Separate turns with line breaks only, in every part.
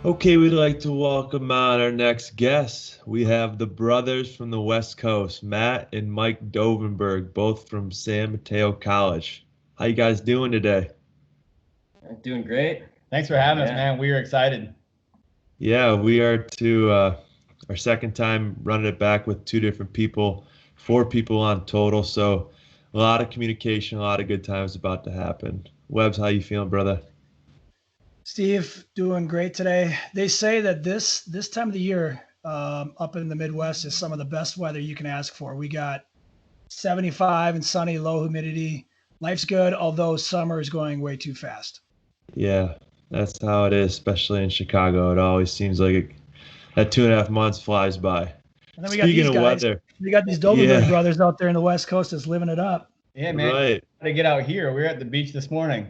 Okay, we'd like to welcome on our next guest. We have the brothers from the West Coast, Matt and Mike Dovenberg, both from San Mateo College. How you guys doing today?
Doing great.
Thanks for having us, man. We are excited.
Yeah, we are too. Our second time running it back with two different people, four people on total. So a lot of communication, a lot of good times about to happen. Webbs, how you feeling, brother?
Steve, doing great today. They say that this time of the year up in the Midwest is some of the best weather you can ask for. We got 75 and sunny, low humidity. Life's good, although summer is going way too fast.
Yeah, that's how it is, especially in Chicago. It always seems like that 2.5 months flies by.
And then we got these guys. Weather, we got these Dovenberg brothers out there in the West Coast that's living it up.
Yeah, man.
Right.
Got to get out here. We were at the beach this morning.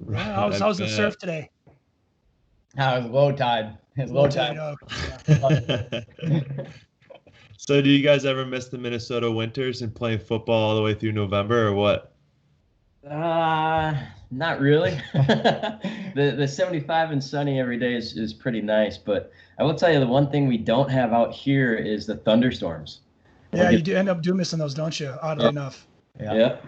Right. How's the surf today?
It was low tide. It's low tide.
So do you guys ever miss the Minnesota winters and playing football all the way through November or what?
Not really. The 75 and sunny every day is pretty nice, but I will tell you the one thing we don't have out here is the thunderstorms.
Yeah, you do end up missing those, don't you? Oddly enough.
Yeah.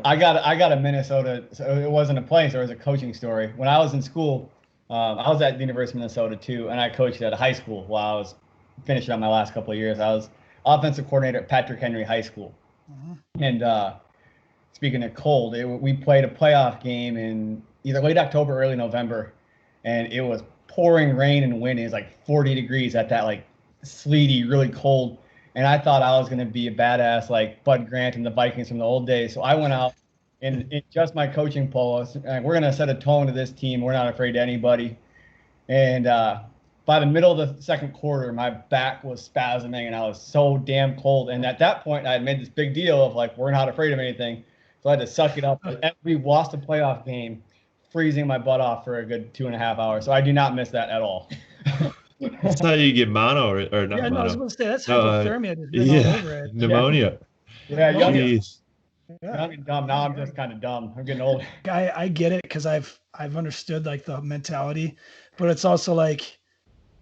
I got a Minnesota, so it wasn't a play, so it was a coaching story. When I was in school, I was at the University of Minnesota too, and I coached at a high school while I was finishing up my last couple of years. I was offensive coordinator at Patrick Henry High School. Mm-hmm. And speaking of cold, we played a playoff game in either late October or early November, and it was pouring rain and wind. It was like 40 degrees at that like sleety, really cold. And I thought I was going to be a badass like Bud Grant and the Vikings from the old days. So I went out in just my coaching polos, and we're going to set a tone to this team. We're not afraid of anybody. And by the middle of the second quarter, my back was spasming, and I was so damn cold. And at that point, I had made this big deal of like, we're not afraid of anything. So I had to suck it up. We lost a playoff game, freezing my butt off for a good 2.5 hours. So I do not miss that at all.
That's how you get mono or not.
Yeah, no, I was going to say that's hypothermia.
Pneumonia.
Yeah, young and dumb. Now I'm just kind of dumb. I'm getting old.
I get it because I've understood like the mentality, but it's also like,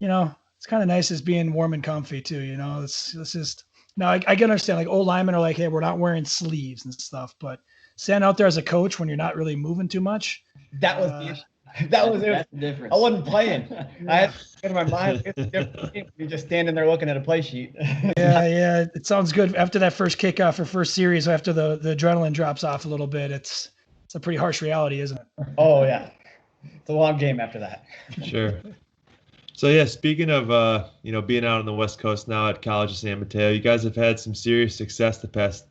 it's kind of nice as being warm and comfy too. It's just now I can understand like old linemen are like, hey, we're not wearing sleeves and stuff, but standing out there as a coach when you're not really moving too much.
That was the issue. That was it.
The difference.
I wasn't playing. I had in my mind, it's a different game. You're just standing there looking at a play sheet.
Yeah. It sounds good. After that first kickoff or first series, after the adrenaline drops off a little bit, it's a pretty harsh reality, isn't it?
Oh, yeah. It's a long game after that.
Sure. So, yeah, speaking of, being out on the West Coast now at College of San Mateo, you guys have had some serious success the past,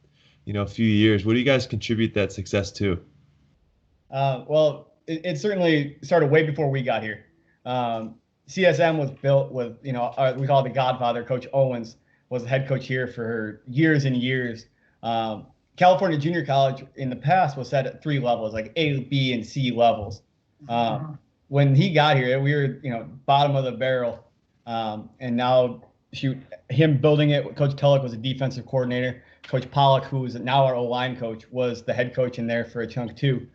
few years. What do you guys contribute that success to?
Well, it certainly started way before we got here. CSM was built with, we call it the Godfather. Coach Owens was the head coach here for years and years. California Junior College in the past was set at 3 levels, like A, B, and C levels. When he got here, we were, bottom of the barrel. And now, him building it, Coach Tulloch was a defensive coordinator. Coach Pollock, who is now our O-line coach, was the head coach in there for a chunk too.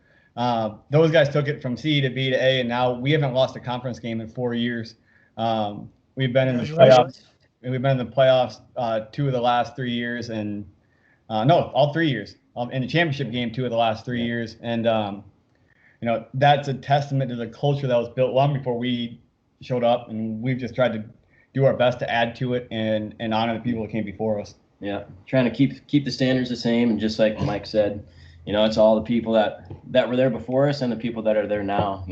Those guys took it from C to B to A, and now we haven't lost a conference game in 4 years. We've been in the playoffs. We've been in the playoffs 2 of the last 3 years, and all 3 years. In the championship game 2 of the last 3 years, and that's a testament to the culture that was built long before we showed up, and we've just tried to do our best to add to it and honor the people that came before us.
Yeah, trying to keep the standards the same, and just like Mike said. It's all the people that were there before us and the people that are there now.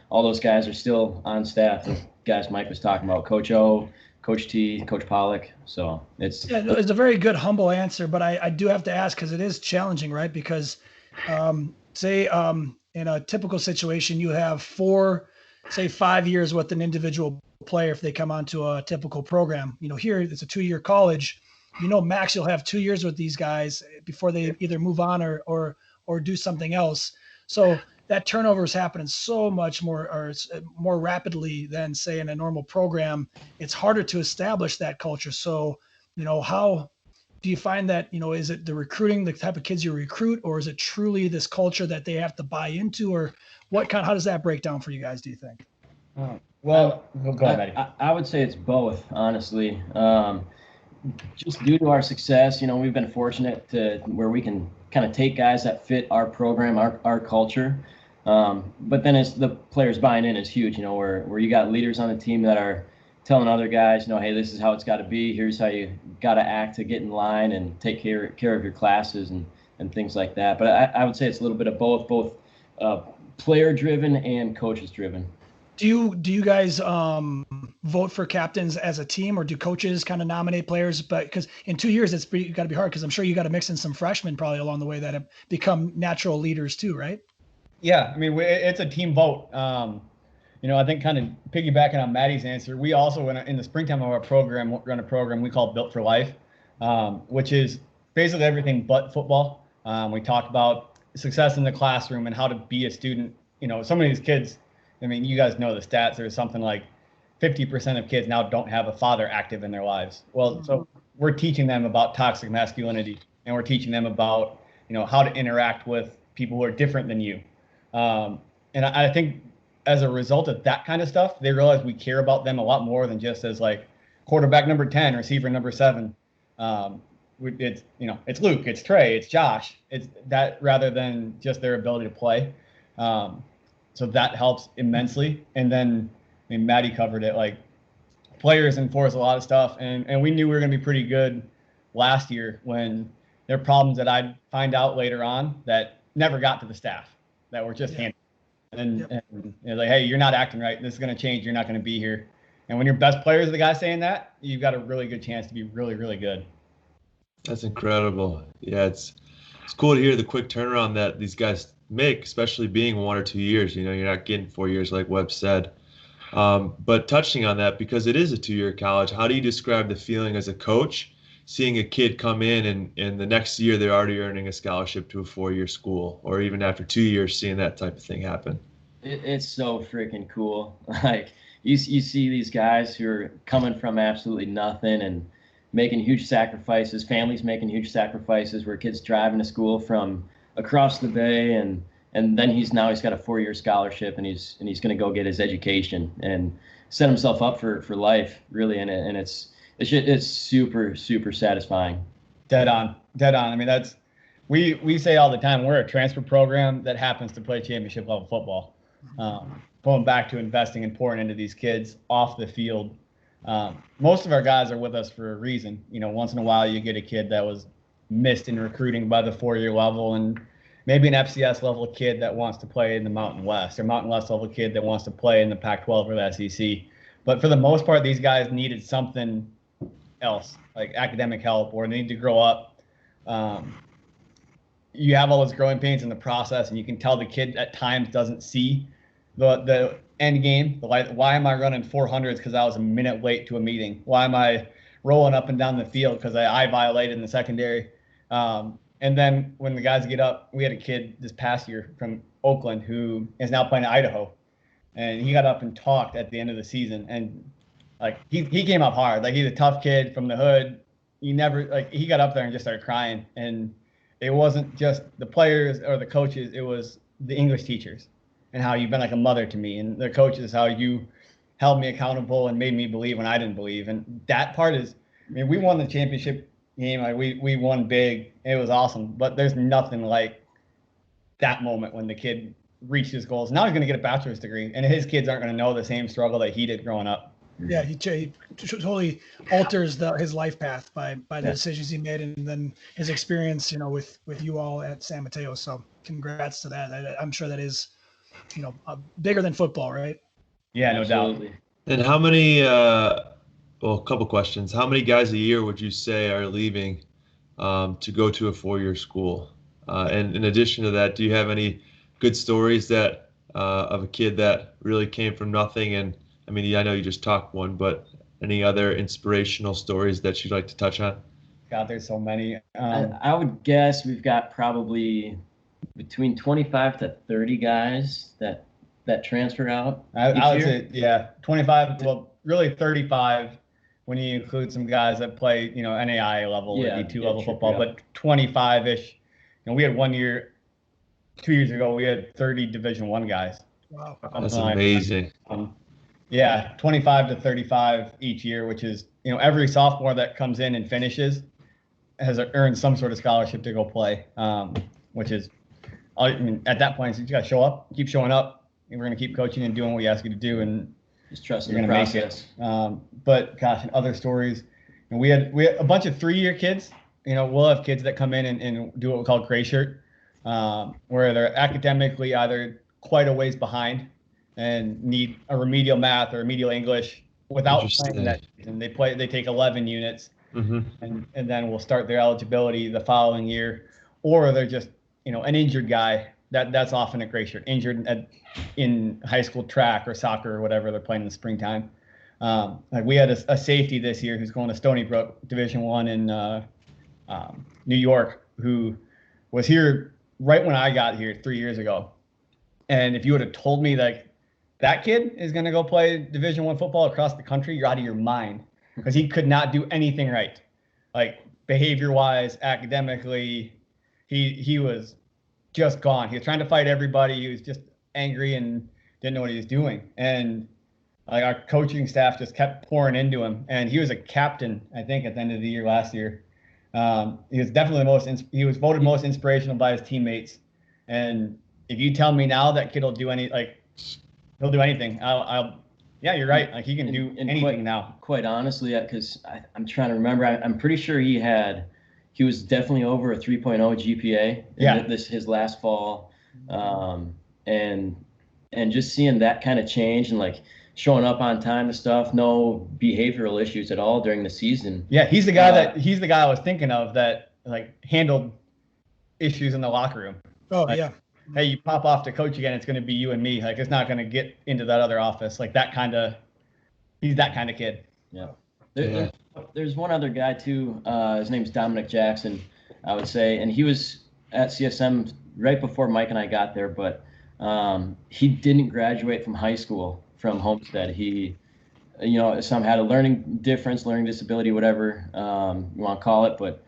All those guys are still on staff. The guys Mike was talking about, Coach O, Coach T, Coach Pollock. So it's
a very good, humble answer, but I do have to ask because it is challenging, right? Because say in a typical situation, you have 5 years with an individual player if they come onto a typical program. Here it's a 2-year college. Max, you'll have 2 years with these guys before they either move on or do something else. So that turnover is happening so much more rapidly than say in a normal program. It's harder to establish that culture. So, how do you find that, is it the recruiting, the type of kids you recruit, or is it truly this culture that they have to buy into, or how does that break down for you guys, do you think?
Well, go ahead, Maddie.
I would say it's both, honestly. Just due to our success, we've been fortunate to where we can kind of take guys that fit our program, our culture. But then as the players buying in is huge, where you got leaders on the team that are telling other guys, hey, this is how it's got to be. Here's how you got to act to get in line and take care of your classes and things like that. But I would say it's a little bit of both player driven and coaches driven.
Do you guys vote for captains as a team, or do coaches kind of nominate players? But because in 2 years it's got to be hard, because I'm sure you got to mix in some freshmen probably along the way that have become natural leaders too, right?
Yeah, I mean it's a team vote. I think kind of piggybacking on Maddie's answer, we also in the springtime of our program run a program we call Built for Life, which is basically everything but football. We talk about success in the classroom and how to be a student. Some of these kids, I mean, you guys know the stats. There's something like 50% of kids now don't have a father active in their lives. Well, so we're teaching them about toxic masculinity, and we're teaching them about, how to interact with people who are different than you. And I think as a result of that kind of stuff, they realize we care about them a lot more than just as like quarterback number 10, receiver number 7. It's Luke, it's Trey, it's Josh. It's that rather than just their ability to play. So that helps immensely. And then, I mean, Maddie covered it. Like, players enforce a lot of stuff, and we knew we were going to be pretty good last year when there are problems that I'd find out later on that never got to the staff, that were just handled. And like, hey, you're not acting right. This is going to change. You're not going to be here. And when your best player is the guy saying that, you've got a really good chance to be really, really good.
That's incredible. Yeah, it's cool to hear the quick turnaround that these guys make, especially being 1 or 2 years. You're not getting 4 years like Webb said. But touching on that, because it is a 2-year college, how do you describe the feeling as a coach seeing a kid come in and the next year they're already earning a scholarship to a 4-year school, or even after 2 years seeing that type of thing happen?
It's so freaking cool. Like, you see these guys who are coming from absolutely nothing and making huge sacrifices, families making huge sacrifices, where kids driving to school from across the bay, and then he's got a 4-year scholarship, and he's going to go get his education and set himself up for life, really. And it's super, super satisfying.
Dead on. I mean, we say all the time, we're a transfer program that happens to play championship level football. Going back to investing and pouring into these kids off the field. Most of our guys are with us for a reason. Once in a while you get a kid that was missed in recruiting by the 4-year level, and maybe an FCS level kid that wants to play in the Mountain West, or Mountain West level kid that wants to play in the Pac-12 or the SEC. But for the most part, these guys needed something else, like academic help, or they need to grow up. You have all those growing pains in the process, and you can tell the kid at times doesn't see the end game. Why am I running 400s because I was a minute late to a meeting? Why am I rolling up and down the field because I violated in the secondary? And then when the guys get up, we had a kid this past year from Oakland who is now playing at Idaho, and he got up and talked at the end of the season, and like he came up hard. Like, he's a tough kid from the hood. He got up there and just started crying, and it wasn't just the players or the coaches, it was the English teachers, and how you've been like a mother to me, and the coaches, how you held me accountable and made me believe when I didn't believe. And that part is, I mean, we won the championship game. Like, we won big. It was awesome, but there's nothing like that moment when the kid reached his goals. Now he's going to get a bachelor's degree, and his kids aren't going to know the same struggle that he did growing up.
Yeah, he totally alters his life path by the decisions he made, and then his experience, with you all at San Mateo. So congrats to that. I'm sure that is, bigger than football, right?
Yeah, no doubt.
And how many? A couple questions. How many guys a year would you say are leaving to go to a 4-year school? And in addition to that, do you have any good stories that of a kid that really came from nothing? And I mean, I know you just talked one, but any other inspirational stories that you'd like to touch on?
God, there's so many.
I would guess we've got probably between 25 to 30 guys that transfer out.
I would say, 25. Well, really 35 when you include some guys that play, NAIA level or D2 level football, but 25-ish. We had 1 year, 2 years ago, we had 30 Division I guys.
Wow.
That's amazing.
Yeah, 25 to 35 each year, which is, every sophomore that comes in and finishes has earned some sort of scholarship to go play, which is, I mean, at that point, you got to show up, keep showing up, and we're going to keep coaching and doing what we ask you to do, and
just trust
you're
in the
going to make
process.
it. But gosh, and other stories, and we had a bunch of 3-year kids. We'll have kids that come in and do what we call gray shirt, where they're academically either quite a ways behind and need a remedial math or remedial English without playing that. And they take 11 units, and then we'll start their eligibility the following year, or they're just an injured guy. That's often a gray shirt, injured in high school track or soccer or whatever they're playing in the springtime. Like we had a safety this year who's going to Stony Brook Division I in New York, who was here right when I got here 3 years ago. And if you would have told me that kid is going to go play Division I football across the country, you're out of your mind, because he could not do anything right, like behavior-wise, academically. He was just gone. He was trying to fight everybody. He was just angry and didn't know what he was doing. And like our coaching staff just kept pouring into him. And he was a captain, I think, at the end of the year last year. He was definitely he was voted most inspirational by his teammates. And if you tell me now that kid will do he'll do anything, yeah, you're right. Like he can do anything now.
Quite honestly, because I'm trying to remember, I'm pretty sure he was definitely over a 3.0 GPA in his last fall. And just seeing that kind of change and like showing up on time and stuff, no behavioral issues at all during the season.
Yeah, he's the guy I was thinking of that like handled issues in the locker room.
Oh,
like,
yeah.
Hey, you pop off to coach again, it's going to be you and me. Like it's not going to get into that other office. Like he's that kind of kid.
Yeah. There's one other guy too. His name's Dominic Jackson, I would say, and he was at CSM right before Mike and I got there, but he didn't graduate from high school from Homestead. He, some had a learning disability, whatever you want to call it, but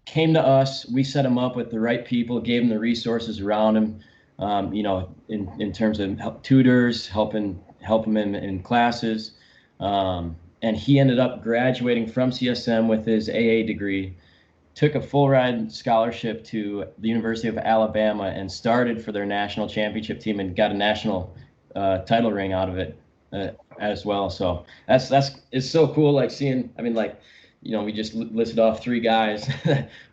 came to us. We set him up with the right people, gave him the resources around him, in terms of tutors, helping him in classes. And he ended up graduating from CSM with his AA degree, took a full ride scholarship to the University of Alabama, and started for their national championship team and got a national title ring out of it as well. So it's so cool. Like seeing, I mean, like, we just listed off 3 guys,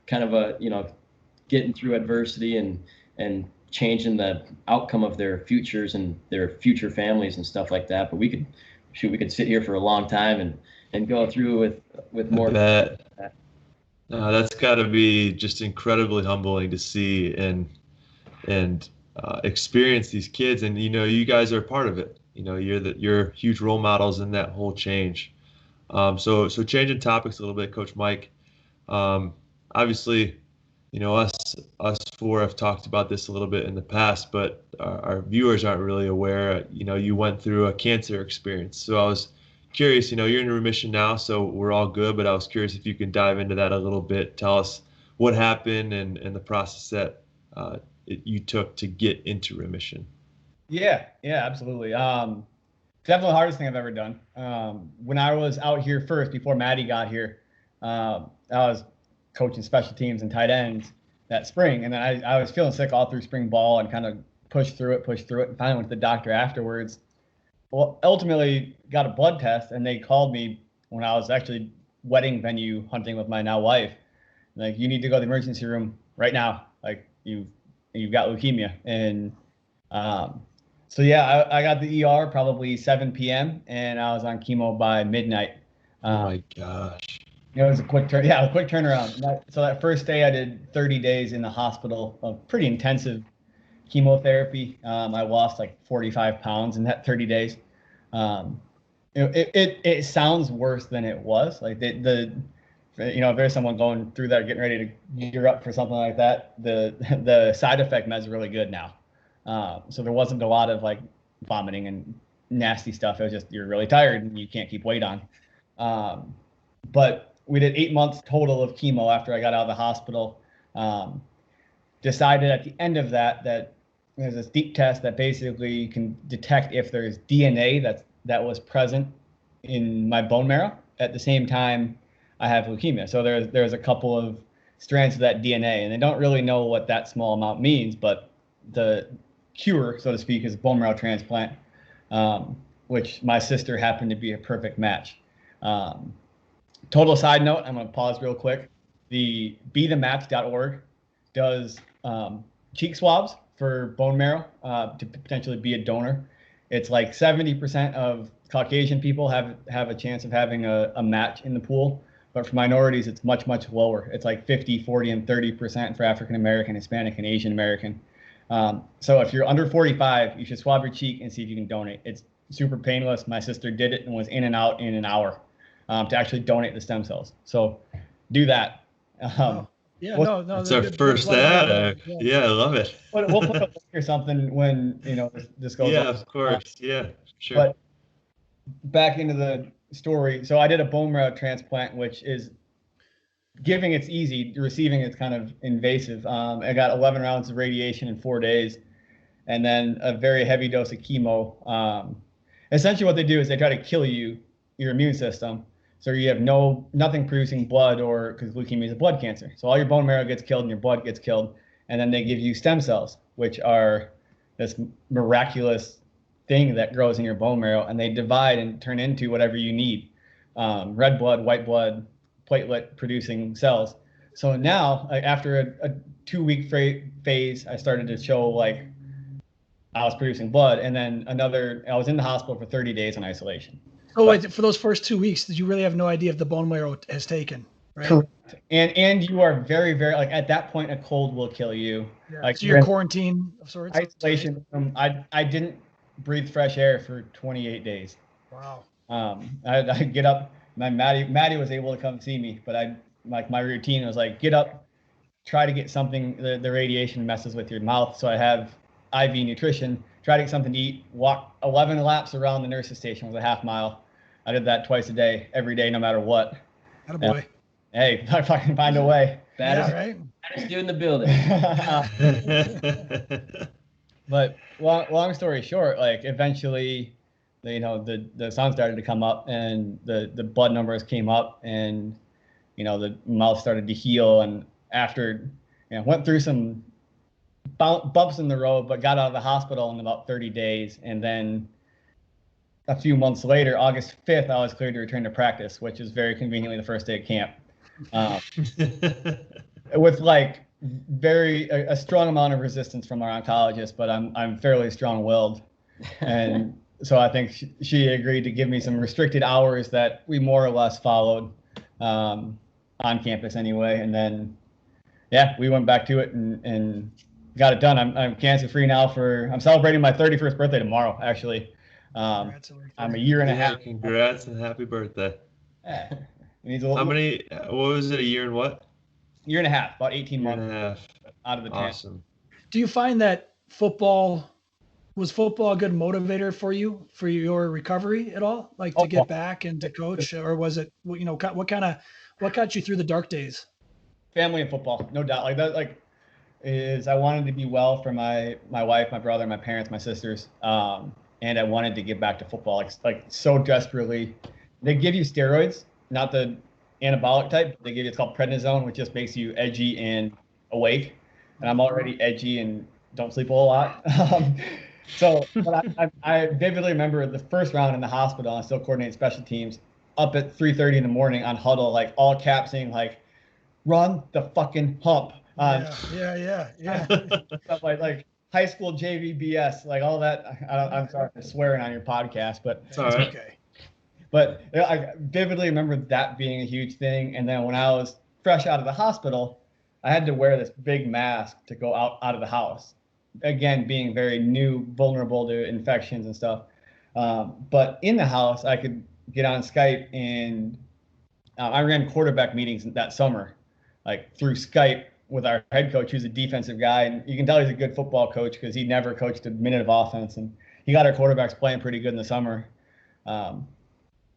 kind of getting through adversity and changing the outcome of their futures and their future families and stuff like that. But we could sit here for a long time and go through with more.
That's got to be just incredibly humbling to see and experience these kids. And you guys are part of it. You're huge role models in that whole change. So changing topics a little bit, Coach Mike. Obviously, us 4 have talked about this a little bit in the past, but our viewers aren't really aware. You went through a cancer experience. So I was curious, you're in remission now, so we're all good, but I was curious if you can dive into that a little bit. Tell us what happened and the process that you took to get into remission.
Yeah, absolutely. Definitely the hardest thing I've ever done. When I was out here first, before Maddie got here, I was coaching special teams and tight ends that spring. And then I was feeling sick all through spring ball and kind of pushed through it. And finally went to the doctor afterwards. Well, ultimately got a blood test, and they called me when I was actually wedding venue hunting with my now wife. Like, you need to go to the emergency room right now. Like you've got leukemia. And, so yeah, I got the ER probably 7 p.m. and I was on chemo by midnight.
Oh my gosh.
It was a quick turnaround. So that first day I did 30 days in the hospital of pretty intensive chemotherapy. I lost like 45 pounds in that 30 days. It sounds worse than it was. Like if there's someone going through that, getting ready to gear up for something like that, the side effect meds are really good now. So there wasn't a lot of like vomiting and nasty stuff. It was just, you're really tired and you can't keep weight on. But we did 8 months total of chemo after I got out of the hospital. Decided at the end of that there's this deep test that basically can detect if there's DNA that was present in my bone marrow. At the same time, I have leukemia. So there's a couple of strands of that DNA, and they don't really know what that small amount means, but the cure, so to speak, is bone marrow transplant, which my sister happened to be a perfect match. Total side note, I'm going to pause real quick. The BeTheMatch.org does cheek swabs for bone marrow to potentially be a donor. It's like 70% of Caucasian people have a chance of having a match in the pool. But for minorities, it's much, much lower. It's like 50, 40, and 30% for African American, Hispanic, and Asian American. So if you're under 45, you should swab your cheek and see if you can donate. It's super painless. My sister did it and was in and out in an hour to actually donate the stem cells. So do that.
Yeah, no.
That's our first ad. Yeah, I love it.
We'll put a link or something when this goes.
Yeah,
up.
of course. Yeah, sure.
But back into the story. So I did a bone marrow transplant, which is giving it's easy, receiving it's kind of invasive. I got 11 rounds of radiation in 4 days, and then a very heavy dose of chemo. Essentially, what they do is they try to kill your immune system, so you have nothing producing blood, or because leukemia is a blood cancer. So all your bone marrow gets killed and your blood gets killed, and then they give you stem cells, which are this miraculous thing that grows in your bone marrow, and they divide and turn into whatever you need. Red blood, white blood, platelet producing cells. So now after a 2-week phase, I started to show like I was producing blood, and then I was in the hospital for 30 days in isolation.
Oh, wait, for those first 2 weeks, did you really have no idea if the bone marrow has taken? Right?
Correct. And you are very, very, like at that point, a cold will kill you.
Yeah.
Like
so you're quarantine of sorts?
Isolation. I didn't breathe fresh air for 28 days.
Wow.
I get up. Maddie was able to come see me, but my routine was like, get up, try to get something. The radiation messes with your mouth, so I have IV nutrition. Try to get something to eat. Walk 11 laps around the nurse's station, was a half mile. I did that twice a day, every day, no matter what.
Attaboy.
Hey, if I can find a way.
Baddest dude in the building.
But long story short, like eventually, the sun started to come up, and the blood numbers came up, and the mouth started to heal, and after went through some bumps in the road, but got out of the hospital in about 30 days, and then a few months later, August 5th, I was cleared to return to practice, which is very conveniently the first day of camp. With like a strong amount of resistance from our oncologist, but I'm fairly strong-willed, and so I think she agreed to give me some restricted hours that we more or less followed on campus anyway, and then we went back to it and got it done. I'm cancer-free now. I'm celebrating my 31st birthday tomorrow, actually. I'm a year and a half.
Congrats and happy birthday.
Yeah.
How many? What was it? A year and what?
Year and a half, about 18
year
months.
And a half.
Out of the camp.
Awesome.
Do you find that football a good motivator for you for your recovery at all? Like to get back and to coach, or was it what got you through the dark days?
Family and football, no doubt. Like that, I wanted to be well for my wife, my brother, my parents, my sisters. And I wanted to get back to football, like so desperately. They give you steroids, not the anabolic type. They give you, it's called prednisone, which just makes you edgy and awake. And I'm already edgy and don't sleep a whole lot. But I vividly remember the first round in the hospital. I still coordinate special teams. Up at 3:30 in the morning on huddle, like all caps saying like, "Run the fucking hump."
Yeah.
Stuff like high school JV BS, like all that. I'm sorry for swearing on your podcast, but
it's all right.
Okay.
But I vividly remember that being a huge thing. And then when I was fresh out of the hospital, I had to wear this big mask to go out of the house. Again, being very new, vulnerable to infections and stuff. But in the house, I could get on Skype, and I ran quarterback meetings that summer, like through Skype with our head coach, who's a defensive guy. And you can tell he's a good football coach because he never coached a minute of offense. And he got our quarterbacks playing pretty good in the summer.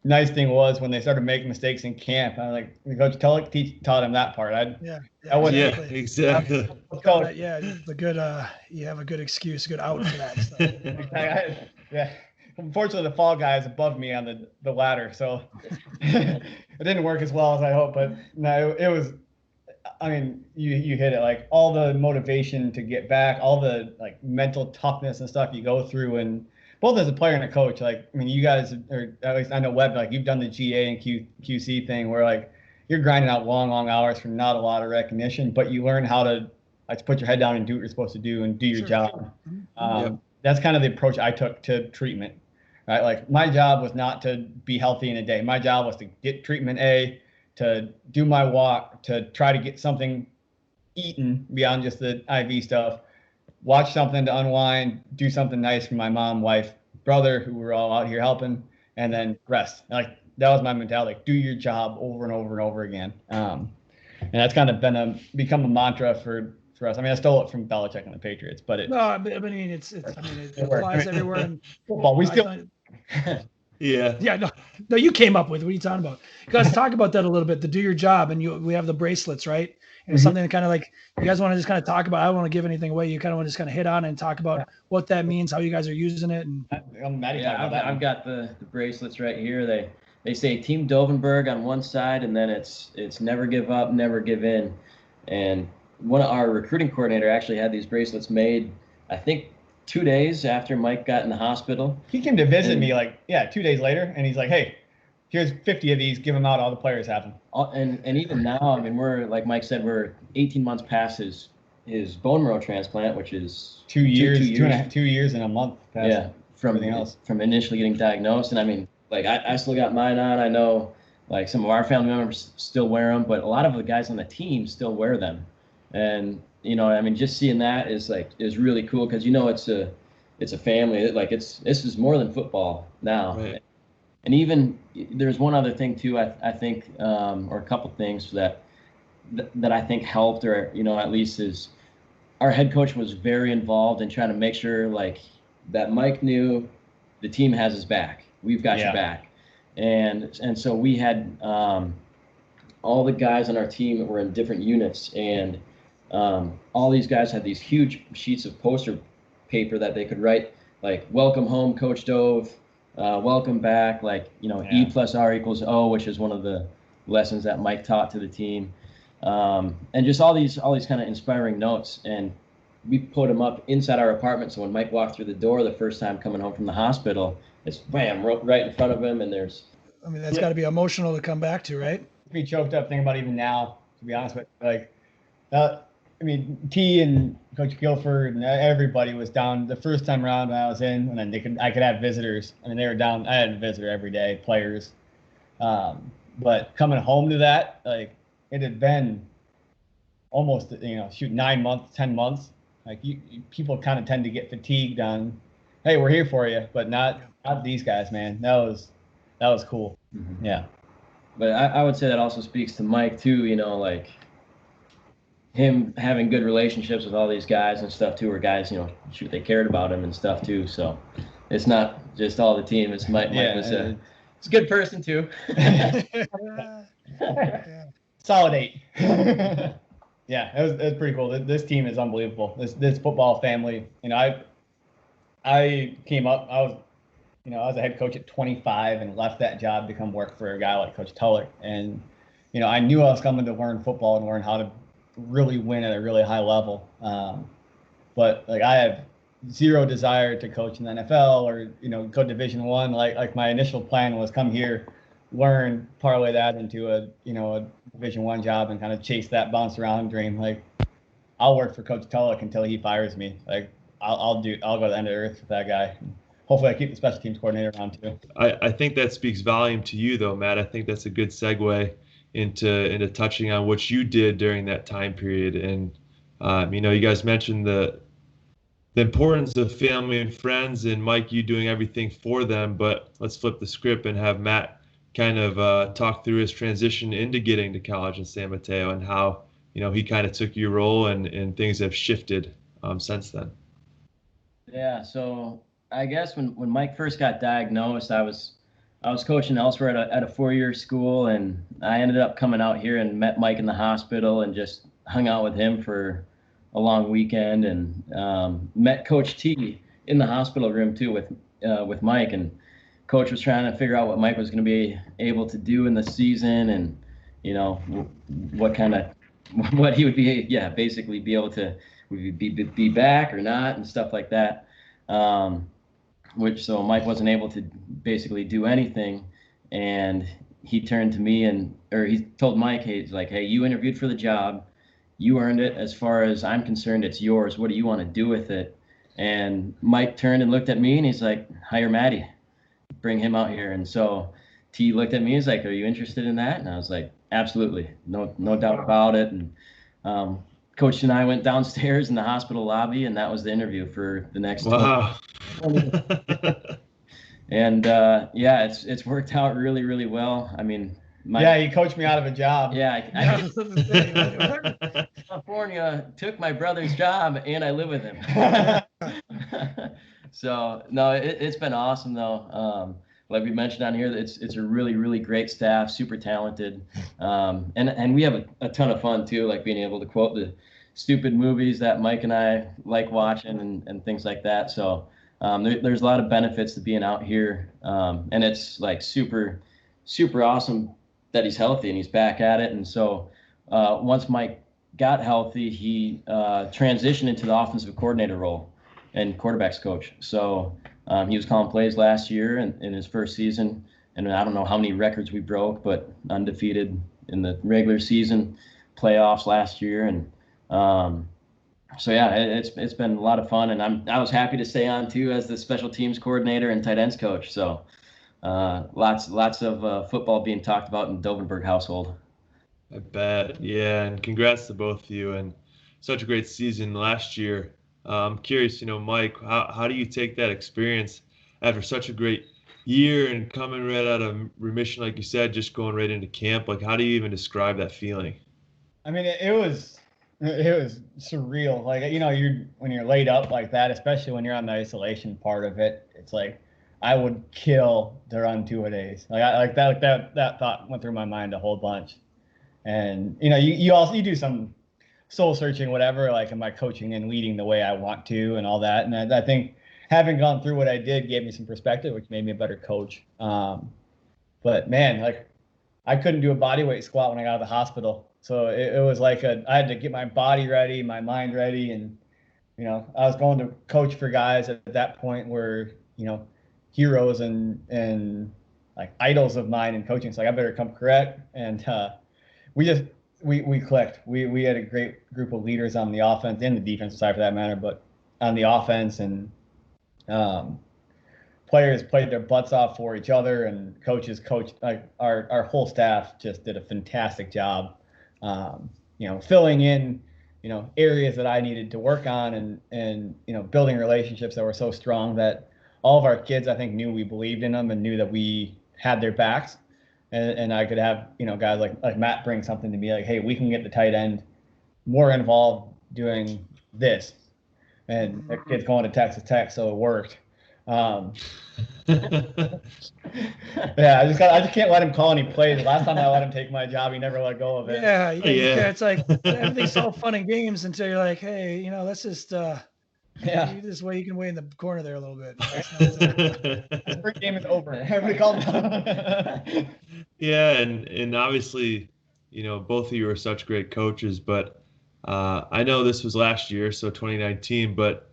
Nice thing was when they started making mistakes in camp, I was like, the coach taught him that part.
Exactly.
You have a good excuse, a good out for that stuff.
unfortunately, the fall guy is above me on the ladder, so it didn't work as well as I hoped. But no, it was. I mean, you hit it, like all the motivation to get back, all the like mental toughness and stuff you go through, and both as a player and a coach. Like, I mean, you guys, or at least I know Webb, like you've done the GA and QC thing where like you're grinding out long hours for not a lot of recognition, but you learn how to like to put your head down and do what you're supposed to do and do your job. That's kind of the approach I took to treatment, right? Like my job was not to be healthy in a day. My job was to get treatment A, to do my walk, to try to get something eaten beyond just the IV stuff, watch something to unwind, do something nice for my mom, wife, brother, who were all out here helping, and then rest. Like that was my mentality. Like, do your job over and over and over again. And that's kind of become a mantra for us. I mean, I stole it from Belichick and the Patriots, but it applies everywhere in football. We still.
No, you came up with. What are you talking about? You guys talk about that a little bit. To do your job, and we have the bracelets, right? And it's something that kind of like you guys want to just kind of talk about. I don't want to give anything away. You kind of want to just kind of hit on and talk about what that means, how you guys are using it. And
I've got the bracelets right here. They say Team Dovenberg on one side, and then it's never give up, never give in. And one of our recruiting coordinator actually had these bracelets made, I think, 2 days after Mike got in the hospital.
He came to visit me 2 days later, and he's like, hey, here's 50 of these, give them out, all the players have them.
And even now, I mean, we're, like Mike said, we're 18 months past his bone marrow transplant, which is
2 years, 2 years and a month past everything else.
From initially getting diagnosed. And I mean, like I still got mine on. I know like some of our family members still wear them, but a lot of the guys on the team still wear them. And you know, I mean, just seeing that is really cool because you know it's a family. Like this is more than football now.
Right.
And even there's one other thing too. I think or a couple things that I think helped, or you know, at least is our head coach was very involved in trying to make sure like that Mike knew the team has his back. We've got your back. And so we had all the guys on our team that were in different units, and all these guys had these huge sheets of poster paper that they could write like "Welcome home, Coach Dove," "Welcome back," like you know, E plus R equals O, which is one of the lessons that Mike taught to the team, and just all these kind of inspiring notes. And we put them up inside our apartment, so when Mike walked through the door the first time coming home from the hospital, it's bam right in front of him, and there's.
I mean, that's got to be emotional to come back to, right?
Be choked up thinking about even now, to be honest with you. Like, I mean, T and Coach Guilford and everybody was down the first time around when I was in, and then I could have visitors. I mean, they were down. I had a visitor every day, players. But coming home to that, like, it had been almost, 9 months, 10 months. Like, people kind of tend to get fatigued on, hey, we're here for you, but not these guys, man. That was cool. Mm-hmm. Yeah.
But I would say that also speaks to Mike too, you know, like him having good relationships with all these guys and stuff too, where guys, they cared about him and stuff too. So it's not just all the team. It's Mike was it's a good person too.
Solid 8. Yeah, it was pretty cool. This team is unbelievable. This football family, I came up, I was a head coach at 25 and left that job to come work for a guy like Coach Tuller. And, I knew I was coming to learn football and learn how to really win at a really high level. But like I have zero desire to coach in the NFL or, go Division I. Like my initial plan was come here, learn, parlay that into a Division I job and kind of chase that bounce around dream. Like I'll work for Coach Tulloch until he fires me. Like I'll go to the end of the earth with that guy. Hopefully I keep the special teams coordinator around too.
I think that speaks volume to you though, Matt. I think that's a good segue into touching on what you did during that time period. And, you guys mentioned the importance of family and friends, and Mike, you doing everything for them, but let's flip the script and have Matt kind of talk through his transition into getting to College of San Mateo and how, he kind of took your role and things have shifted since then.
Yeah. So I guess when Mike first got diagnosed, I was coaching elsewhere at a 4-year school, and I ended up coming out here and met Mike in the hospital and just hung out with him for a long weekend, and met Coach T in the hospital room too with Mike, and coach was trying to figure out what Mike was going to be able to do in the season, and what he would be, basically be able to be back or not and stuff like that. So Mike wasn't able to basically do anything, and he turned to me or he told Mike, hey, you interviewed for the job, you earned it. As far as I'm concerned, it's yours. What do you want to do with it? And Mike turned and looked at me, and he's like, hire Maddie, bring him out here. And so T looked at me, he's like, are you interested in that? And I was like, absolutely, no doubt about it. And Coach and I went downstairs in the hospital lobby, and that was the interview for the next.
Wow.
And it's worked out really, really well. I mean,
you coached me out of a job.
Yeah, California took my brother's job, and I live with him. So no, it's been awesome though. Like we mentioned on here, it's a really, really great staff, super talented, and we have a ton of fun too, like being able to quote the stupid movies that Mike and I like watching and things like that. So there's a lot of benefits to being out here, and it's like super, super awesome that he's healthy and he's back at it. And so once Mike got healthy, he transitioned into the offensive coordinator role and quarterbacks coach. So he was calling plays last year in his first season, and I don't know how many records we broke, but undefeated in the regular season, playoffs last year, and it's been a lot of fun, and I was happy to stay on too as the special teams coordinator and tight ends coach. So lots of football being talked about in the Dovenberg household.
I bet. Yeah, and congrats to both of you, and such a great season last year. I'm curious, Mike, how do you take that experience after such a great year and coming right out of remission, like you said, just going right into camp? Like, how do you even describe that feeling?
I mean, it was surreal. Like, when you're laid up like that, especially when you're on the isolation part of it, it's like I would kill to run 2-a-days. That thought went through my mind a whole bunch. And you do some soul searching, whatever, like, am I coaching and leading the way I want to and all that. And I think having gone through what I did gave me some perspective, which made me a better coach. But man, like, I couldn't do a body weight squat when I got out of the hospital. So it was like I had to get my body ready, my mind ready. And, I was going to coach for guys at that point where, heroes and like idols of mine in coaching. So like, I better come correct. And we clicked. We had a great group of leaders on the offense and the defensive side for that matter, but on the offense, and players played their butts off for each other, and coaches coached. Like our whole staff just did a fantastic job, filling in, areas that I needed to work on, and building relationships that were so strong that all of our kids, I think, knew we believed in them and knew that we had their backs. And I could have, guys like Matt bring something to me like, hey, we can get the tight end more involved doing this. And that kid's going to Texas Tech, so it worked. I just can't let him call any plays. The last time I let him take my job, he never let go of it.
Yeah. It's like everything's all fun and games until you're like, hey, let's just this way you can wait in the corner there a little bit.
The spring game is over. Everybody calm down.
Yeah, and obviously, both of you are such great coaches, but I know this was last year, so 2019, but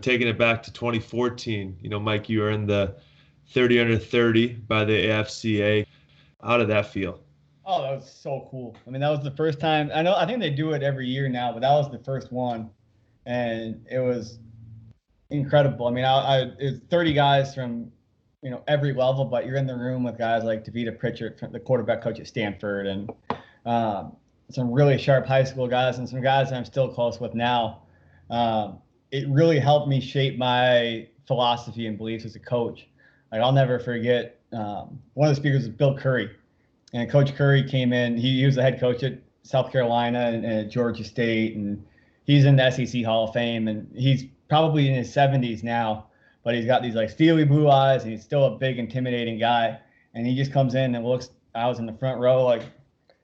taking it back to 2014, Mike, you were in the 30 under 30 by the AFCA. How did that feel?
Oh, that was so cool. I mean, that was the first time. I think they do it every year now, but that was the first one. And it was incredible. I mean, it was 30 guys from, every level, but you're in the room with guys like Davita Pritchard, the quarterback coach at Stanford, and some really sharp high school guys and some guys that I'm still close with now. It really helped me shape my philosophy and beliefs as a coach. Like, I'll never forget, one of the speakers was Bill Curry. And Coach Curry came in. He was the head coach at South Carolina and at Georgia State, and he's in the SEC Hall of Fame, and he's probably in his 70s now, but he's got these like steely blue eyes, and he's still a big, intimidating guy. And he just comes in and looks. I was in the front row, like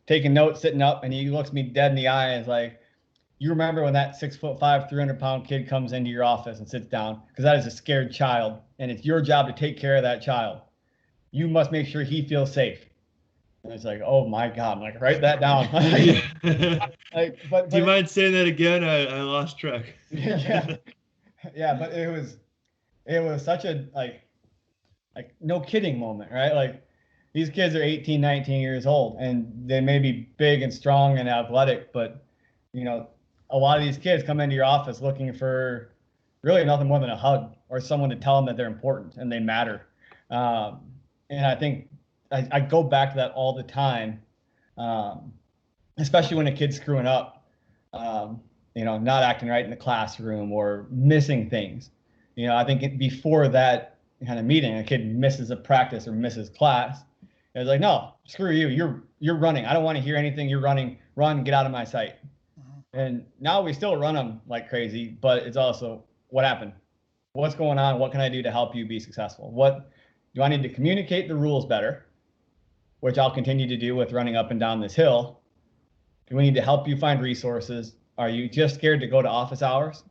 taking notes, sitting up, and he looks me dead in the eye and is like, you remember when that 6'5", 300-pound kid comes into your office and sits down, because that is a scared child, and it's your job to take care of that child. You must make sure he feels safe. And it's like, oh my God, I'm like, write that down.
Do you mind saying that again? I lost track.
Yeah, yeah, but it was such a like no kidding moment, right? Like these kids are 18, 19 years old, and they may be big and strong and athletic, but a lot of these kids come into your office looking for really nothing more than a hug or someone to tell them that they're important and they matter. And I think I go back to that all the time, especially when a kid's screwing up, not acting right in the classroom or missing things. I think before that kind of meeting, a kid misses a practice or misses class. It's like, no, screw you. You're running. I don't want to hear anything. You're running. Run. Get out of my sight. And now we still run them like crazy, but it's also what happened? What's going on? What can I do to help you be successful? What do I need to communicate the rules better, which I'll continue to do with running up and down this hill? Do we need to help you find resources? Are you just scared to go to office hours?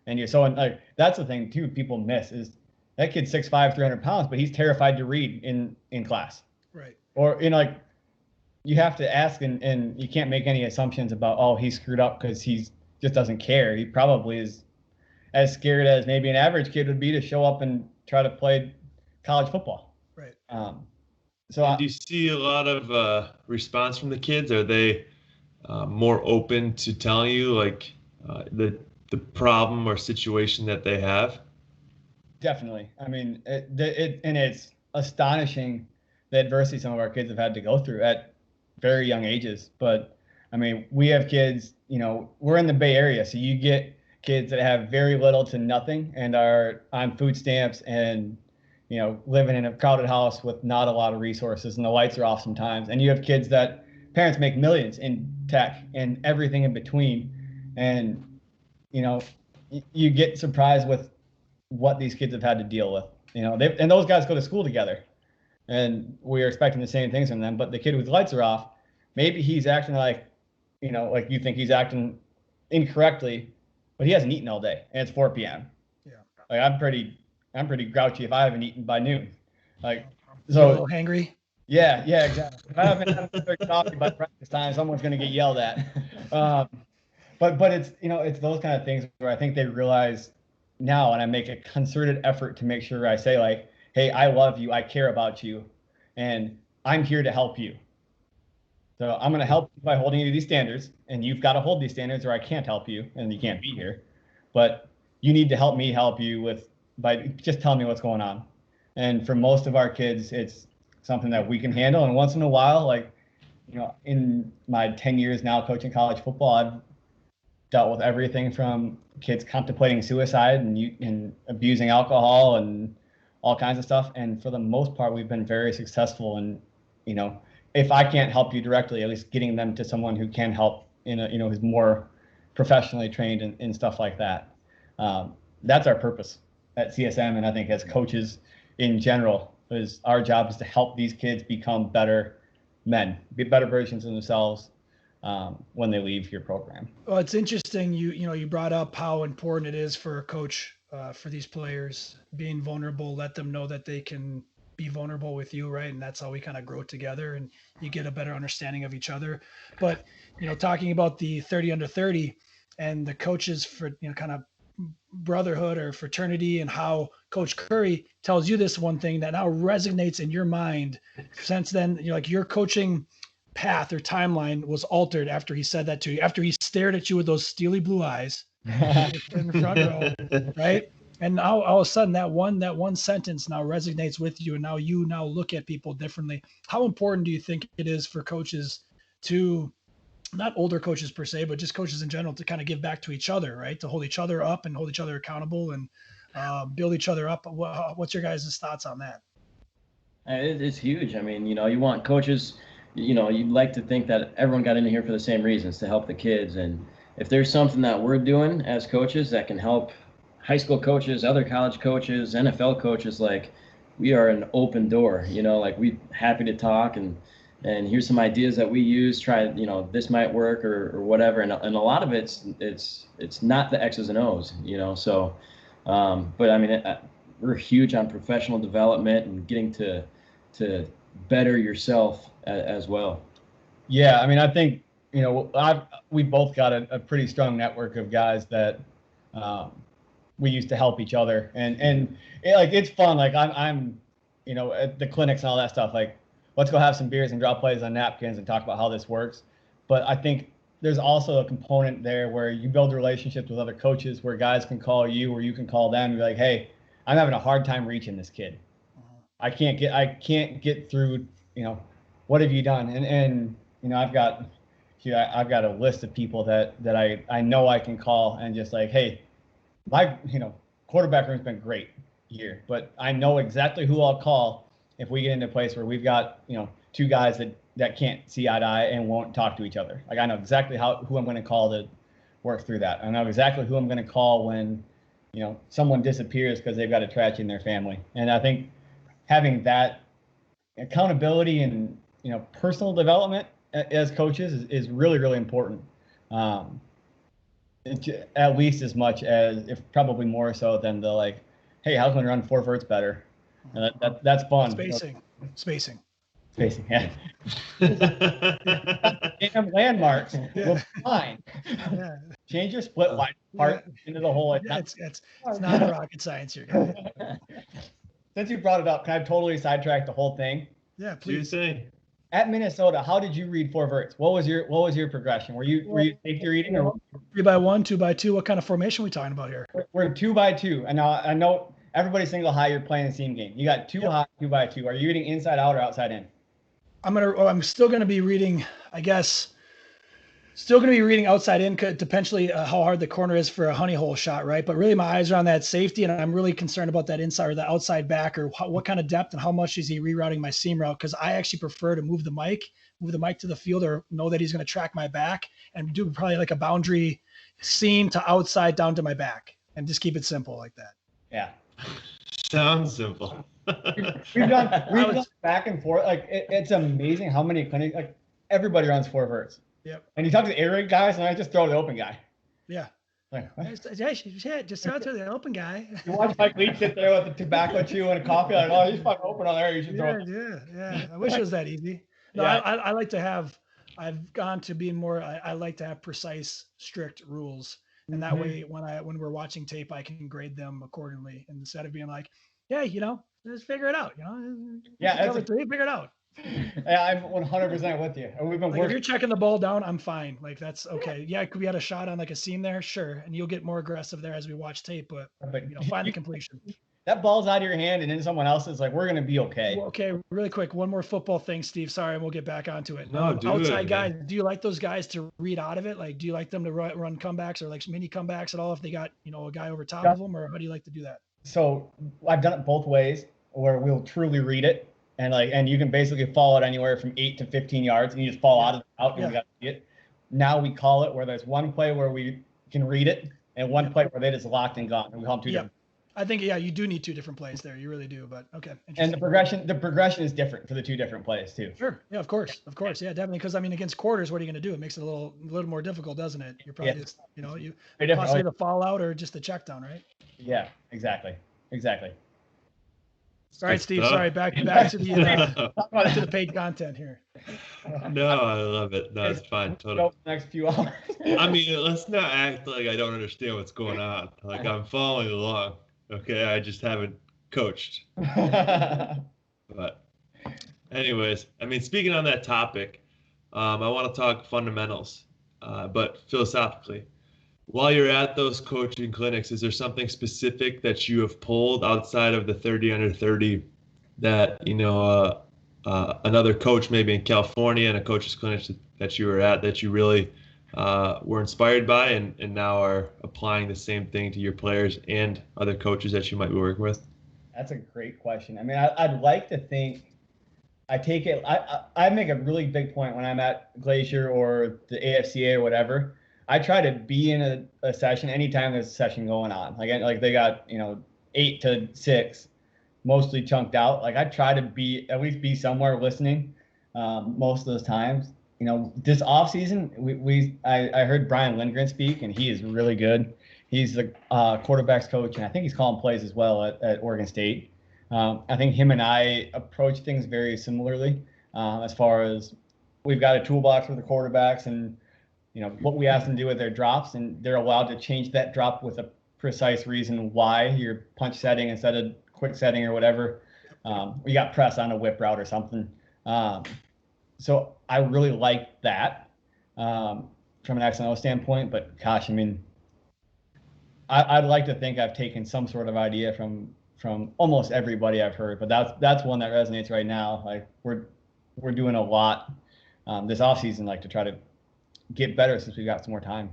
And like that's the thing too people miss is that kid's 6'5", 300 pounds, but he's terrified to read in class.
Right.
Or like you have to ask and you can't make any assumptions about, oh, he screwed up because he just doesn't care. He probably is as scared as maybe an average kid would be to show up and try to play college football.
Right.
Do you see a lot of response from the kids? Are they more open to telling you like the problem or situation that they have?
Definitely. I mean, it's astonishing the adversity some of our kids have had to go through at very young ages. But I mean, we have kids, we're in the Bay Area, so you get kids that have very little to nothing and are on food stamps and, living in a crowded house with not a lot of resources and the lights are off sometimes. And you have kids that parents make millions in tech and everything in between. And, you get surprised with what these kids have had to deal with, and those guys go to school together. And we're expecting the same things from them. But the kid whose lights are off, maybe he's acting like, like you think he's acting incorrectly, but he hasn't eaten all day and it's 4 p.m.
Yeah.
Like I'm pretty grouchy if I haven't eaten by noon. Like,
so a little hangry.
Yeah, exactly. If I haven't had another coffee by practice time, someone's going to get yelled at. But it's, it's those kind of things where I think they realize now, and I make a concerted effort to make sure I say like, hey, I love you, I care about you, and I'm here to help you. So I'm going to help you by holding you to these standards, and you've got to hold these standards or I can't help you, and you can't be here. But you need to help me help you by just telling me what's going on. And for most of our kids, it's something that we can handle. And once in a while, like, in my 10 years now coaching college football, I've dealt with everything from kids contemplating suicide and abusing alcohol and all kinds of stuff. And for the most part, we've been very successful in, if I can't help you directly, at least getting them to someone who can help who's more professionally trained and stuff like that. That's our purpose at CSM. And I think as coaches in general, is our job is to help these kids become better men, be better versions of themselves when they leave your program.
Well, it's interesting. You brought up how important it is for a coach, for these players being vulnerable, let them know that they can be vulnerable with you. Right. And that's how we kind of grow together and you get a better understanding of each other. But, talking about the 30 under 30 and the coaches for, kind of brotherhood or fraternity and how Coach Curry tells you this one thing that now resonates in your mind. Since then, your coaching path or timeline was altered after he said that to you, after he stared at you with those steely blue eyes in the front row, right? And now all of a sudden that one sentence now resonates with you, and now you look at people differently. How important do you think it is for coaches to, not older coaches per se, but just coaches in general, to kind of give back to each other, right? To hold each other up and hold each other accountable and build each other up. What's your guys' thoughts on that?
It's huge. I mean, you want coaches, you'd like to think that everyone got into here for the same reasons, to help the kids. And if there's something that we're doing as coaches that can help high school coaches, other college coaches, NFL coaches, like, we are an open door, like, we're happy to talk and and here's some ideas that we use. Try, this might work or whatever. And a lot of it's not the X's and O's, So, but I mean, we're huge on professional development and getting to better yourself as well.
Yeah, I mean, I think we both got a pretty strong network of guys that we used to help each other, and it's fun. Like I'm at the clinics and all that stuff. Like, let's go have some beers and draw plays on napkins and talk about how this works. But I think there's also a component there where you build relationships with other coaches, where guys can call you or you can call them and be like, hey, I'm having a hard time reaching this kid. I can't get through. What have you done? And I've got a list of people that I know I can call and just like, hey, my quarterback room's been great here, but I know exactly who I'll call if we get into a place where we've got two guys that can't see eye to eye and won't talk to each other. Like, I know exactly who I'm going to call to work through that. I know exactly who I'm going to call when someone disappears because they've got a tragedy in their family. And I think having that accountability and personal development as coaches is really, really important. At least as much as, if probably more so than the like, hey, how can we run 4 verts better? And that's fun.
Spacing.
Yeah. Damn landmarks.
Yeah.
Will be fine.
Yeah.
Change your split wide part into the whole.
It's not rocket science here, guys.
Since you brought it up, can I totally sidetrack the whole thing?
Yeah, please.
At Minnesota, how did you read 4 verts? What was your progression? Were you safety reading or
3x1, 2x2? What kind of formation are we talking about here?
We're 2x2, and now I know everybody's single high. You're playing the seam game. You got 2 high, 2x2. Are you reading inside out or outside in? I'm still gonna be reading, I guess. Still going to be reading outside in, potentially how hard the corner is for a honey hole shot, right? But really my eyes are on that safety, and I'm really concerned about that inside or the outside back, or what kind of depth and how much is he rerouting my seam route, because I actually prefer to move the mic to the field, or know that he's going to track my back and do probably like a boundary seam to outside down to my back, and just keep it simple like that. Yeah.
Sounds simple.
we've done back and forth. Like it's amazing how many clinics, like everybody runs 4 verts.
Yep.
And you talk to the air raid guys, and I just throw the open guy.
Yeah.
Like,
just throw it to the open guy.
You watch Mike Leach sit there with the tobacco chew and a coffee, like, oh, he's fucking open on there. You should throw it.
Yeah. I wish it was that easy. No, yeah. I like to have. I've gone to being more. I like to have precise, strict rules, and that way, when we're watching tape, I can grade them accordingly, instead of being like, yeah, just figure it out.
Yeah,
figure it out.
Yeah, I'm 100% with you. And we've been
working. If you're checking the ball down, I'm fine. Like, that's okay. Yeah, we had a shot on like a seam there, sure, and you'll get more aggressive there as we watch tape. But find the completion.
That ball's out of your hand and in someone else's. Like, we're gonna be okay.
Well, okay, really quick, one more football thing, Steve. Sorry, and we'll get back onto it.
No,
outside guys. Do you like those guys to read out of it? Like, do you like them to run comebacks or like mini comebacks at all if they got a guy over top of them, or how do you like to do that?
So I've done it both ways, where we'll truly read it. And you can basically follow it anywhere from 8 to 15 yards, and you just fall out and we got to see it. Now we call it where there's one play where we can read it, and one play where they just locked and gone. And we call them 2 different.
I think you do need 2 different plays there. You really do. But okay.
And the progression is different for the 2 different plays too.
Sure. Yeah. Of course. Yeah. Definitely. Because against quarters, what are you going to do? It makes it a little more difficult, doesn't it? You're probably just you possibly the fallout or just the check down, right?
Yeah. Exactly.
All right, Steve. Sorry, back to the paid content here.
No, I love it. No, it's fine. Totally.
Next few hours.
I mean, let's not act like I don't understand what's going on. Like, I'm following along. Okay, I just haven't coached. But, anyways, speaking on that topic, I want to talk fundamentals, but philosophically. While you're at those coaching clinics, is there something specific that you have pulled outside of the 30 under 30 that, another coach maybe in California and a coach's clinic that you were at that you really were inspired by and now are applying the same thing to your players and other coaches that you might be working with?
That's a great question. I'd like to think I make a really big point when I'm at Glacier or the AFCA or whatever. I try to be in a session anytime there's a session going on. Like they got 8 to 6, mostly chunked out. Like I try to at least be somewhere listening, most of those times. This offseason, I heard Brian Lindgren speak, and he is really good. He's the quarterbacks coach, and I think he's calling plays as well at Oregon State. I think him and I approach things very similarly as far as we've got a toolbox for the quarterbacks and, what we ask them to do with their drops, and they're allowed to change that drop with a precise reason why you're punch setting instead of quick setting or whatever. We got press on a whip route or something. So I really like that from an X&O standpoint, but gosh, I mean, I'd like to think I've taken some sort of idea from almost everybody I've heard, but that's one that resonates right now. Like we're doing a lot this offseason, like to try to get better since we've got some more time.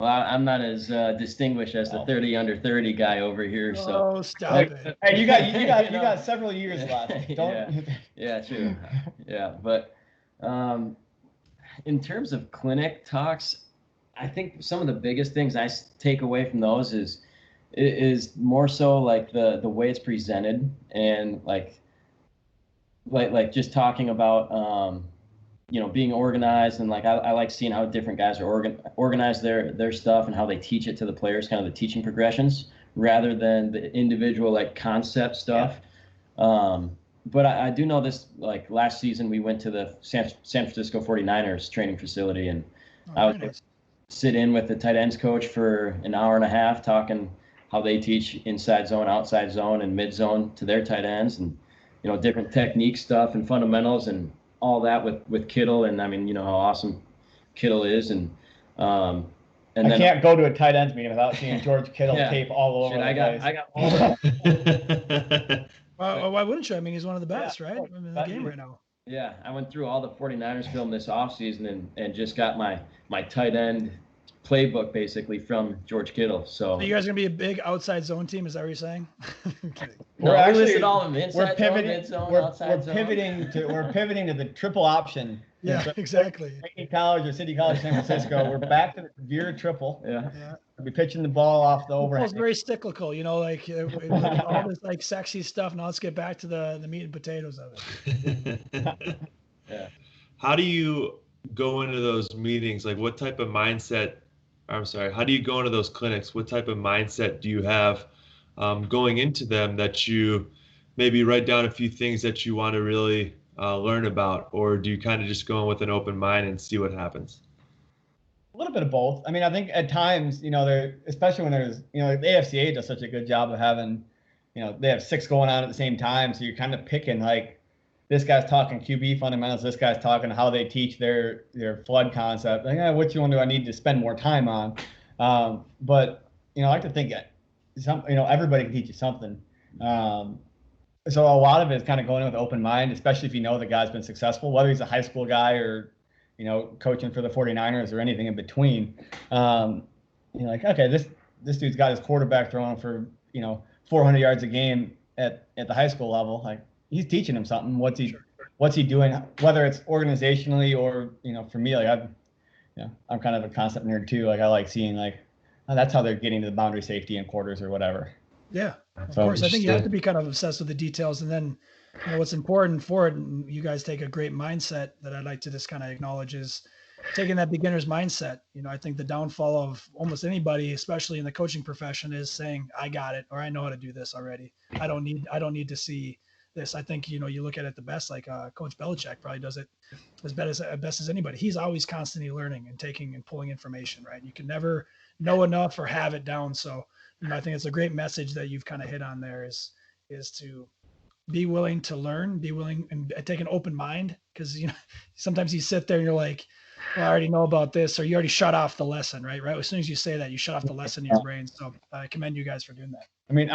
Well, I'm not as distinguished as the 30 under 30 guy over here. So
stop it.
Hey, you got several years left. Don't.
Yeah, true. Yeah, but in terms of clinic talks, I think some of the biggest things I take away from those is more so like the way it's presented, and like just talking about being organized, and like I like seeing how different guys are organize their stuff and how they teach it to the players, kind of the teaching progressions rather than the individual like concept stuff. Yeah. But I do know this, like last season we went to the San Francisco 49ers training facility, and I was sit in with the tight ends coach for an hour and a half talking how they teach inside zone, outside zone, and mid zone to their tight ends, and different technique stuff and fundamentals and all that with Kittle. And I mean, how awesome Kittle is, and I
can't go to a tight ends meeting without seeing George Kittle tape all over.
I got all that.
Well, why wouldn't you? I mean, he's one of the best, right? I mean, in the game right now.
Yeah, I went through all the 49ers film this offseason and just got my tight end playbook basically from George Kittle. So
you guys are gonna be a big outside zone team? Is that what you're saying?
We're actually
all of them, inside zone, mid zone, outside zone.
We're pivoting to the triple option.
Yeah, exactly.
College or City College San Francisco. We're back to the Veer triple.
Yeah.
We'll be pitching the ball off the overhead.
It's very cyclical, like all this like sexy stuff. Now let's get back to the meat and potatoes of it.
Yeah.
How do you go into those meetings? Like what type of mindset, how do you go into those clinics? What type of mindset do you have going into them, that you maybe write down a few things that you want to really learn about, or do you kind of just go in with an open mind and see what happens?
A little bit of both. I mean, I think at times, especially when there's, the AFCA does such a good job of having, they have 6 going on at the same time. So you're kind of picking, like, this guy's talking QB fundamentals, this guy's talking how they teach their flood concept. Like, which one do I need to spend more time on? But, I like to think everybody can teach you something. So a lot of it is kind of going in with an open mind, especially if the guy's been successful, whether he's a high school guy or, coaching for the 49ers or anything in between. Like, okay, this dude's got his quarterback throwing for, 400 yards a game at the high school level. Like, he's teaching him something. What's he doing? Whether it's organizationally or, for me, like I'm kind of a concept nerd too. Like I like seeing that's how they're getting to the boundary safety in quarters or whatever.
Yeah, of course. I think you have to be kind of obsessed with the details, and then what's important for it. And you guys take a great mindset that I'd like to just kind of acknowledge is taking that beginner's mindset. I think the downfall of almost anybody, especially in the coaching profession, is saying, I got it, or I know how to do this already. I don't need to see this. I think, you look at it the best, like Coach Belichick probably does it as best as anybody. He's always constantly learning and taking and pulling information, right? You can never know enough or have it down. So, I think it's a great message that you've kind of hit on there is to be willing to learn, be willing and take an open mind. Cause sometimes you sit there and you're like, well, I already know about this, or you already shut off the lesson, right? As soon as you say that, you shut off the lesson in your brain. So I commend you guys for doing that.
I mean,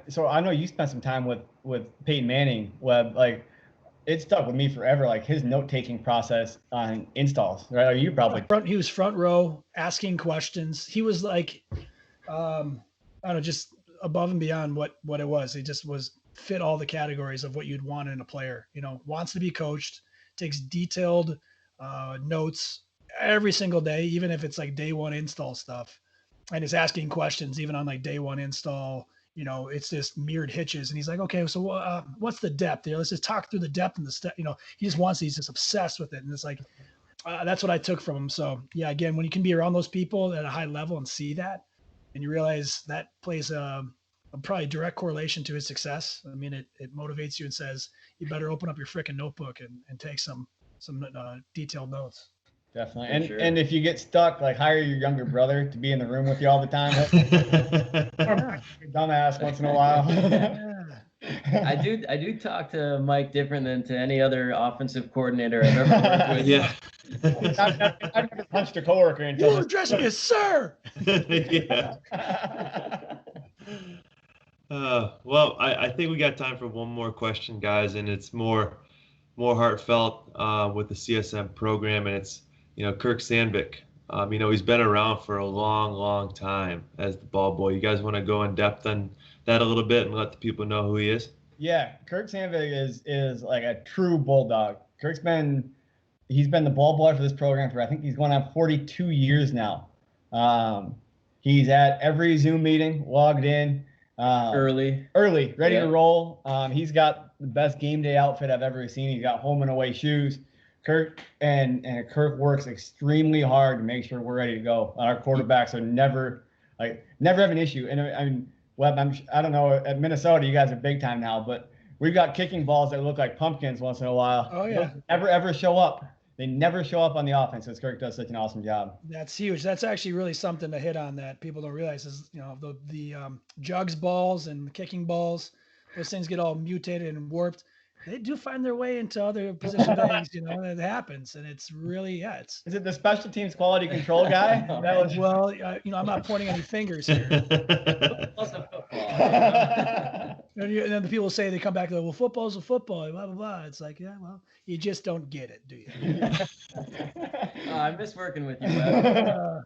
so I know you spent some time with Peyton Manning. Like it stuck with me forever. Like his note-taking process on installs, right? You probably
he was front row asking questions. He was like, I don't know, just above and beyond what it was. He just fit all the categories of what you'd want in a player. Wants to be coached, takes detailed notes every single day, even if it's like day one install stuff, and is asking questions even on like day one install, it's just mirrored hitches. And he's like, okay, so what's the depth there? Let's just talk through the depth and the step. He's just obsessed with it. And it's like, that's what I took from him. So yeah, again, when you can be around those people at a high level and see that, and you realize that plays a probably direct correlation to his success. I mean, it motivates you and says, you better open up your freaking notebook and take some detailed notes.
Definitely.
Sure.
And if you get stuck, like hire your younger brother to be in the room with you all the time. Dumbass once in a while.
I do talk to Mike different than to any other offensive coordinator I've ever worked with.
Yeah.
I've never punched a coworker until
you address me as sir.
Yeah. Well, I think we got time for one more question, guys, and it's more heartfelt with the CSM program, and it's Kirk Sandvik. He's been around for a long time as the ball boy. You guys want to go in depth on that a little bit and let the people know who he is?
Yeah, Kirk Sandvik is like a true bulldog. He's been the ball boy for this program for, I think he's going on 42 years now. He's at every Zoom meeting, logged in. Early, ready to roll. He's got the best game day outfit I've ever seen. He's got home and away shoes. Kirk works extremely hard to make sure we're ready to go. Our quarterbacks are never have an issue. And I mean, Webb, I don't know, at Minnesota, you guys are big time now, but we've got kicking balls that look like pumpkins once in a while.
Oh yeah.
Those ever show up. They never show up on the offense, because Kirk does such an awesome job.
That's huge. That's actually really something to hit on that people don't realize is, the jugs balls and kicking balls, those things get all mutated and warped. They do find their way into other position bags, it happens. And it's really, Is
it the special teams quality control guy?
Well, I'm not pointing any fingers here. And then the people say, they come back, well, football's a football, blah, blah, blah. It's like, yeah, well, you just don't get it, do you?
I miss working with you, Webb.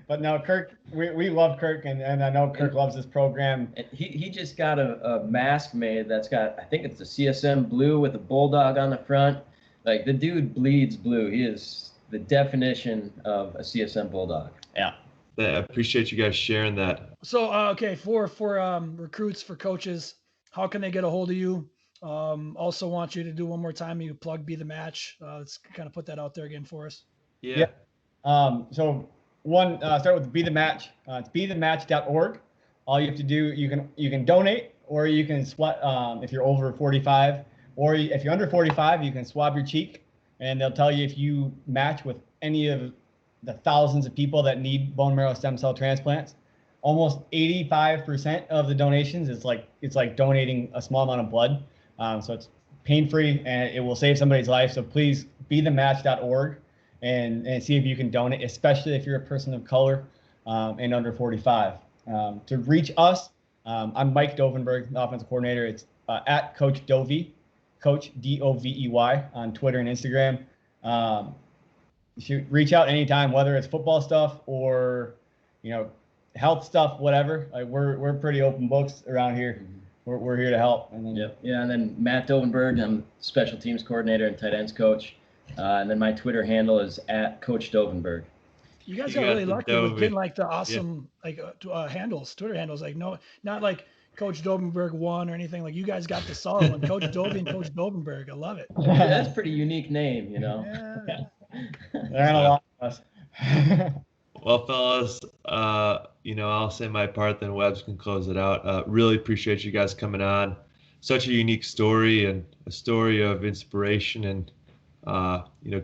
But no, Kirk, we love Kirk, and I know Kirk loves this program.
He just got a mask made that's got, I think it's a CSM blue with a bulldog on the front. Like, the dude bleeds blue. He is the definition of a CSM bulldog.
Yeah.
I appreciate you guys sharing that.
So, okay, for recruits, for coaches, how can they get a hold of you? Also want you to do one more time. You plug Be the Match. Let's kind of put that out there again for us.
Yeah.
So start with Be the Match. It's bethematch.org. All you have to do, you can donate, or you can if you're over 45, or if you're under 45, you can swab your cheek, and they'll tell you if you match with any of the thousands of people that need bone marrow stem cell transplants. Almost 85% of the donations, it's like donating a small amount of blood. So it's pain-free, and it will save somebody's life. So please, bethematch.org and see if you can donate, especially if you're a person of color and under 45. To reach us, I'm Mike Dovenberg, the offensive coordinator. It's at Coach Dovey, Coach Dovey on Twitter and Instagram. You should reach out anytime, whether it's football stuff or health stuff, whatever. Like, we're pretty open books around here. We're here to help. And then,
and then Matt Dovenberg, I'm special teams coordinator and tight ends coach. And then my Twitter handle is at Coach Dovenberg.
You guys got really lucky with getting like the awesome handles, Twitter handles. Like, no, not like Coach Dovenberg 1 or anything. Like, you guys got the solid one, Coach Dovey and Coach Dovenberg. I love it.
Yeah, that's a pretty unique name,
Yeah.
There aren't a lot of us.
Well, fellas, I'll say my part, then Webbs can close it out. Really appreciate you guys coming on. Such a unique story, and a story of inspiration and,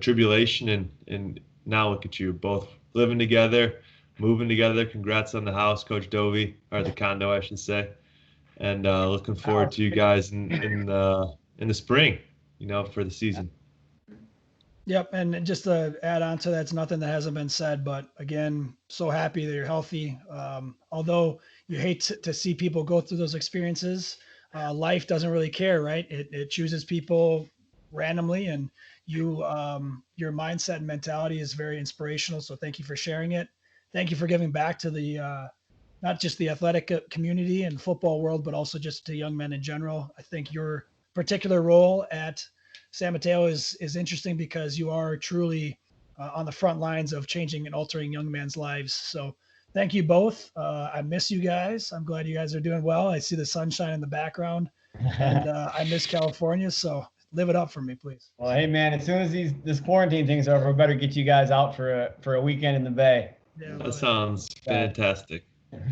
tribulation. And now look at you, both living together, moving together. Congrats on the house, Coach Dovey, or the condo, I should say. And looking forward to you guys in the spring, for the season.
Yep. And just to add on to that, it's nothing that hasn't been said, but again, so happy that you're healthy. Although you hate to see people go through those experiences, life doesn't really care, right? It chooses people randomly, and your mindset and mentality is very inspirational. So thank you for sharing it. Thank you for giving back to the, not just the athletic community and football world, but also just to young men in general. I think your particular role at San Mateo is interesting because you are truly on the front lines of changing and altering young men's lives. So thank you both. I miss you guys. I'm glad you guys are doing well. I see the sunshine in the background, and I miss California. So live it up for me, please.
Well, hey man, as soon as this quarantine thing's over, we better get you guys out for a weekend in the Bay.
Yeah,
That sounds fantastic.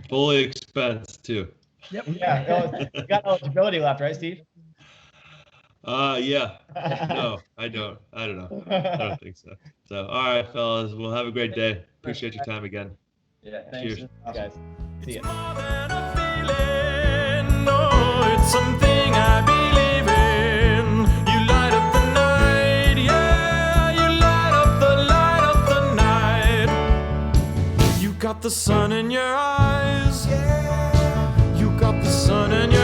Fully expensed too.
Yep.
Yeah, you got eligibility left, right, Steve?
Yeah. No, I don't. I don't know. I don't think so. So, all right, fellas. Well, have a great day. Appreciate your time again.
Yeah, thanks.
Cheers.
Guys. See ya.
More than a feeling, no, it's something I believe in. You light up the night, yeah, you light up the night. You got the sun in your eyes, yeah, you got the sun in your